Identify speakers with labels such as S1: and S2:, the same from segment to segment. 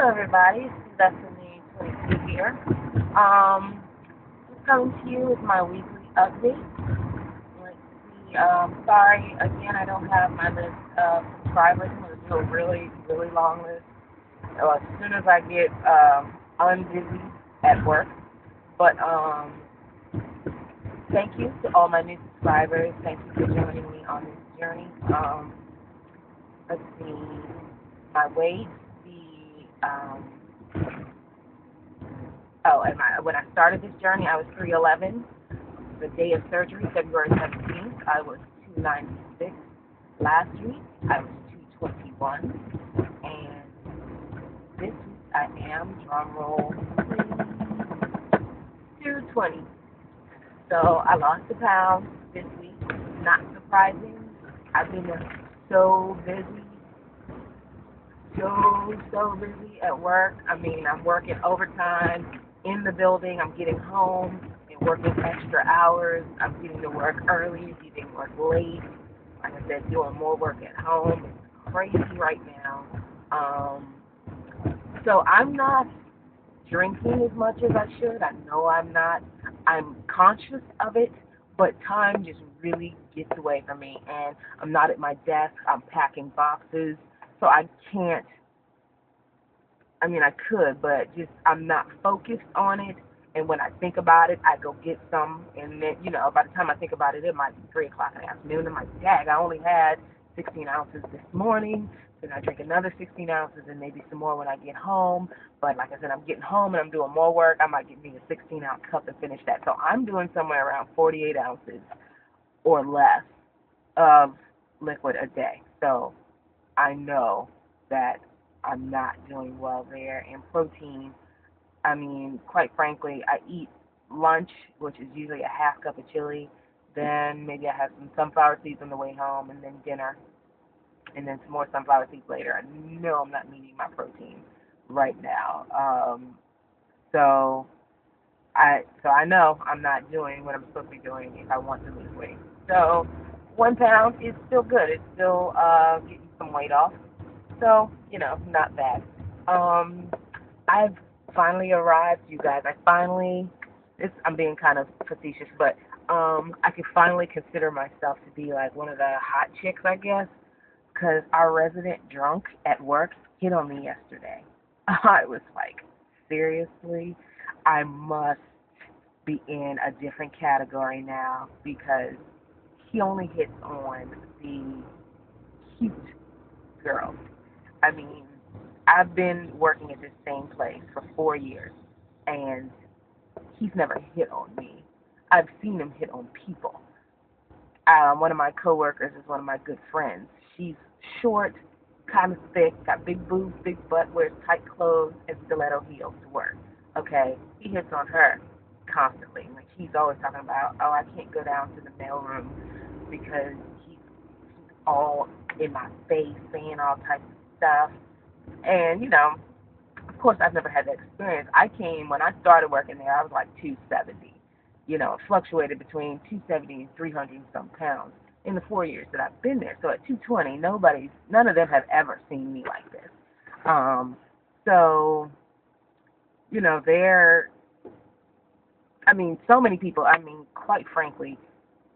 S1: Hello, everybody. It's Destiny 22 here. Just coming to you with my weekly update. Let's see. Sorry again, I don't have my list of subscribers. I'm gonna do a really, really long list. As soon as I get unbusy at work. But thank you to all my new subscribers. Thank you for joining me on this journey. Let's see. My weight. When I started this journey, I was 311. The day of surgery, February 17th, I was 296. Last week, I was 221. And this week, I am, drum roll, 220. So I lost a pound this week. Not surprising. I've been so busy. So busy at work. I mean, I'm working overtime in the building. I'm getting home and working extra hours. I'm getting to work early, getting to work late. Like I said, doing more work at home. It's crazy right now. So I'm not drinking as much as I should. I know I'm not. I'm conscious of it, but time just really gets away from me. And I'm not at my desk. I'm packing boxes. So I can't, I mean, I could, but just I'm not focused on it. And when I think about it, I go get some. And then, by the time I think about it, it might be 3 o'clock in the afternoon. I'm like, dang, I only had 16 ounces this morning. Then I drink another 16 ounces and maybe some more when I get home. But like I said, I'm getting home and I'm doing more work. I might get me a 16-ounce cup and finish that. So I'm doing somewhere around 48 ounces or less of liquid a day. So I know that I'm not doing well there. And protein, I mean, quite frankly, I eat lunch, which is usually a half cup of chili. Then maybe I have some sunflower seeds on the way home, and then dinner, and then some more sunflower seeds later. I know I'm not needing my protein right now. So I know I'm not doing what I'm supposed to be doing if I want to lose weight. So 1 pound is still good. It's still getting some weight off. So, not bad. I've finally arrived, you guys. I'm being kind of facetious, but I could finally consider myself to be like one of the hot chicks, I guess, because our resident drunk at work hit on me yesterday. I was like, seriously? I must be in a different category now because he only hits on the cute girls. I mean, I've been working at this same place for 4 years, and he's never hit on me. I've seen him hit on people. One of my coworkers is one of my good friends. She's short, kind of thick, got big boobs, big butt, wears tight clothes, and stiletto heels to work. Okay, he hits on her constantly. Like, he's always talking about, oh, I can't go down to the mailroom because he's all in my face, saying all types of stuff. And, of course, I've never had that experience. When I started working there, I was like 270. It fluctuated between 270 and 300 and some pounds in the 4 years that I've been there. So at 220, none of them have ever seen me like this. So, so many people, quite frankly,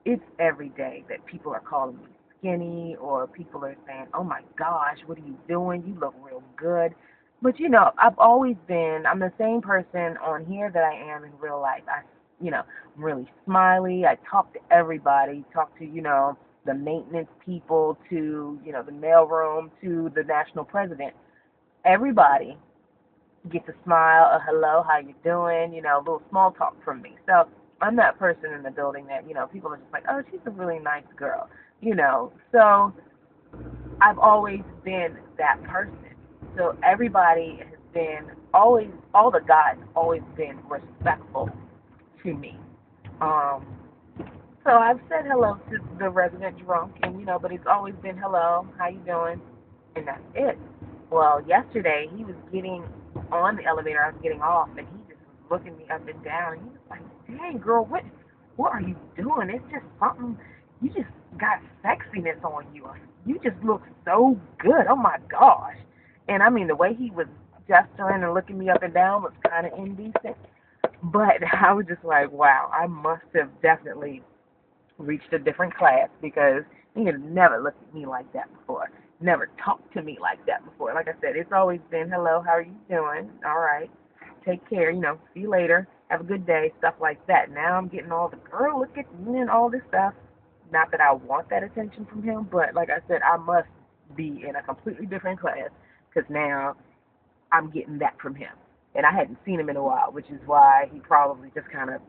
S1: it's every day that people are calling me skinny, or people are saying, oh my gosh, what are you doing? You look real good. But, I'm the same person on here that I am in real life. I'm really smiley. I talk to everybody, talk to, the maintenance people, to, the mailroom, to the national president. Everybody gets a smile, a hello, how you doing, a little small talk from me. So I'm that person in the building that, people are just like, oh, she's a really nice girl, So I've always been that person. So everybody has been all the guys have always been respectful to me. So I've said hello to the resident drunk, and but it's always been hello, how you doing, and that's it. Well, yesterday he was getting on the elevator, I was getting off, and he just was looking me up and down, and he was like, dang girl, what are you doing? It's just something, you just got sexiness on you. You just look so good. Oh my gosh. And the way he was gesturing and looking me up and down was kind of indecent. But I was just like, wow, I must have definitely reached a different class because he had never looked at me like that before, never talked to me like that before. Like I said, it's always been, hello, how are you doing? All right, take care, see you later, have a good day, stuff like that. Now I'm getting all the, girl, look at me and all this stuff. Not that I want that attention from him, but like I said, I must be in a completely different class because now I'm getting that from him. And I hadn't seen him in a while, which is why he probably just kind of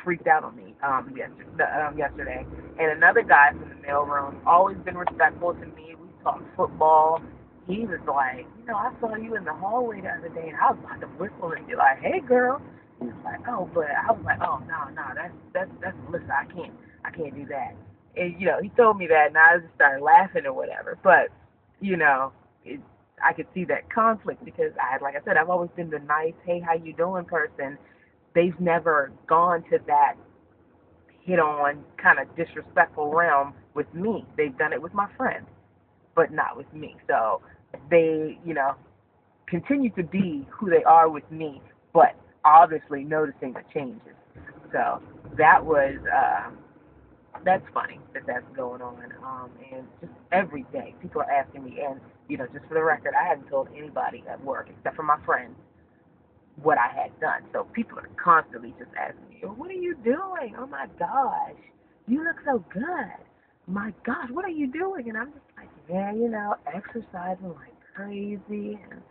S1: freaked out on me yesterday. And another guy from the mailroom, always been respectful to me. We talked football. He was like, I saw you in the hallway the other day, and I was about to whistle and be like, hey, girl. He was like, oh, but I was like, oh, no, that's listen, I can't do that. And he told me that, and I just started laughing or whatever. But I could see that conflict because like I said, I've always been the nice, hey, how you doing person. They've never gone to that hit-on kind of disrespectful realm with me. They've done it with my friends, but not with me. So they, continue to be who they are with me, but obviously noticing the changes. So that was, that's funny that's going on. And just every day, people are asking me, and, just for the record, I haven't told anybody at work except for my friends what I had done. So people are constantly just asking me, what are you doing? Oh my gosh, you look so good. My gosh, what are you doing? And I'm just like, yeah, exercising like crazy and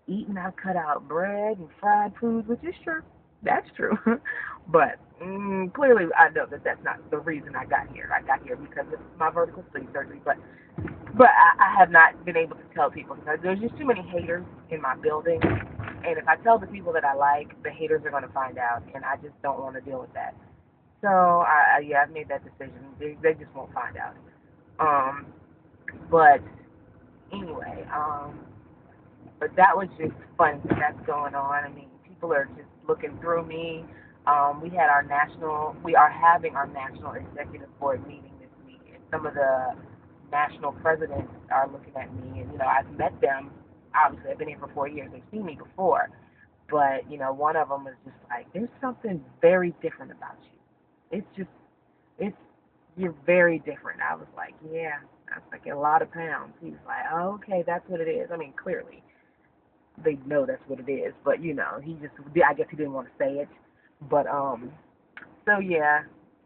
S1: eating out cut out bread and fried foods, which is true. That's true. But clearly I know that that's not the reason I got here. I got here because of my vertical sleeve surgery. But I have not been able to tell people because there's just too many haters in my building. And if I tell the people that I like, the haters are going to find out, and I just don't want to deal with that. So, I've made that decision. They just won't find out. But anyway, but that was just funny that that's going on. I mean, people are just looking through me. We are having our national executive board meeting this week, and some of the national presidents are looking at me, and I've met them. Obviously, I've been here for 4 years. They've seen me before, but one of them was just like, "There's something very different about you. You're very different." I was like, "Yeah, that's like a lot of pounds." He was like, "Oh, okay, that's what it is." I mean, clearly they know that's what it is, but I guess he didn't want to say it, but so yeah.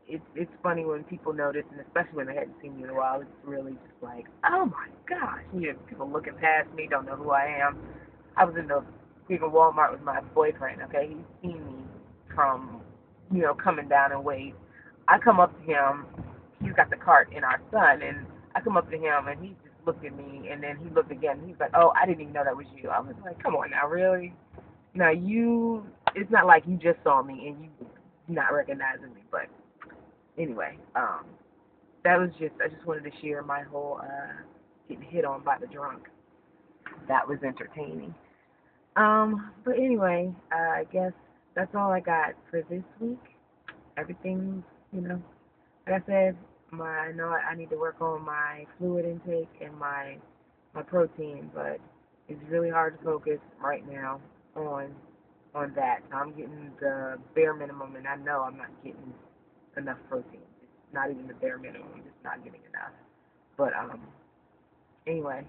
S1: It's funny when people notice, and especially when they hadn't seen me in a while. It's really just like, oh my gosh, people looking past me, don't know who I am. I was in the freaking Walmart with my boyfriend. Okay, he's seen me from coming down in weight. I come up to him. He's got the cart in our son, and I come up to him, and he just looked at me, and then he looked again. And he's like, oh, I didn't even know that was you. I was like, come on now, really? Now it's not like you just saw me and you not recognizing me, but. Anyway, that was I just wanted to share my whole getting hit on by the drunk. That was entertaining. But anyway, I guess that's all I got for this week. Everything, like I said, I know I need to work on my fluid intake and my protein, but it's really hard to focus right now on that. I'm getting the bare minimum, and I know I'm not getting enough protein. It's not even the bare minimum. I'm just not getting enough. But anyway,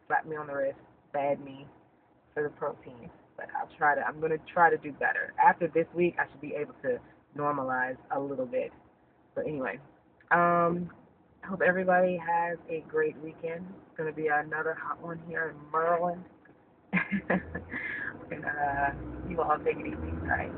S1: slap me on the wrist, bad me for the protein. But I'm gonna try to do better. After this week, I should be able to normalize a little bit. But anyway, I hope everybody has a great weekend. It's gonna be another hot one here in Maryland. And you all take it easy. All right.